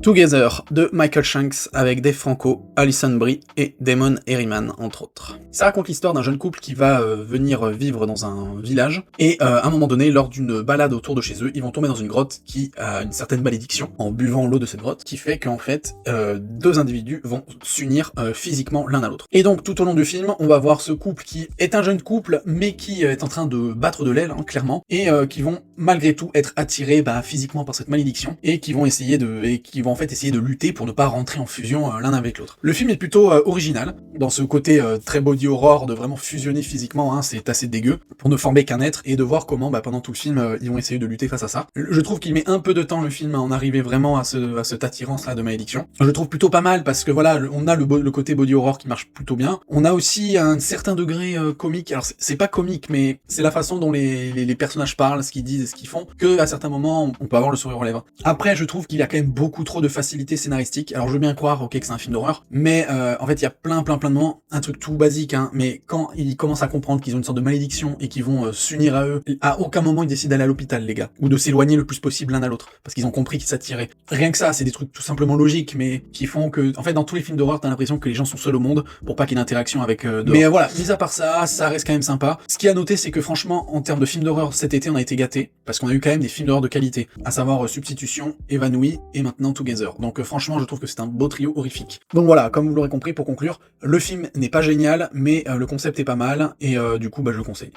Together de Michael Shanks avec Dave Franco, Alison Brie et Damon Herriman entre autres. Ça raconte l'histoire d'un jeune couple qui va venir vivre dans un village et à un moment donné, lors d'une balade autour de chez eux, ils vont tomber dans une grotte qui a une certaine malédiction en buvant l'eau de cette grotte, qui fait qu'en fait deux individus vont s'unir physiquement l'un à l'autre. Et donc tout au long du film, on va voir ce couple qui est un jeune couple mais qui est en train de battre de l'aile, hein, clairement, et qui vont malgré tout être attirés physiquement par cette malédiction et qui vont essayer de lutter pour ne pas rentrer en fusion l'un avec l'autre. Le film est plutôt original dans ce côté très body horror de vraiment fusionner physiquement, hein, c'est assez dégueu, pour ne former qu'un être et de voir comment pendant tout le film ils vont essayer de lutter face à ça. Je trouve qu'il met un peu de temps le film à en arriver vraiment à cette attirance là de malédiction. Je le trouve plutôt pas mal parce que voilà, on a le côté body horror qui marche plutôt bien. On a aussi un certain degré comique, alors c'est pas comique mais c'est la façon dont les personnages parlent, ce qu'ils disent et ce qu'ils font, que à certains moments on peut avoir le sourire aux lèvres. Après je trouve qu'il y a quand même beaucoup trop de facilité scénaristique. Alors je veux bien croire que c'est un film d'horreur, mais en fait il y a plein de moments, un truc tout basique, hein, mais quand ils commencent à comprendre qu'ils ont une sorte de malédiction et qu'ils vont s'unir à eux, à aucun moment ils décident d'aller à l'hôpital les gars, ou de s'éloigner le plus possible l'un à l'autre, parce qu'ils ont compris qu'ils s'attiraient. Rien que ça, c'est des trucs tout simplement logiques, mais qui font que, en fait dans tous les films d'horreur t'as l'impression que les gens sont seuls au monde pour pas qu'il y ait d'interaction avec dehors. Mais voilà, mis à part ça, ça reste quand même sympa. Ce qui est à noter, c'est que franchement, en termes de films d'horreur cet été, on a été gâtés, parce qu'on a eu quand même des films d'horreur de qualité, à savoir Substitution, Évanoui et maintenant Together. Donc franchement, je trouve que c'est un beau trio horrifique. Donc voilà, comme vous l'aurez compris, pour conclure, le film n'est pas génial, mais le concept est pas mal, et du coup, je le conseille.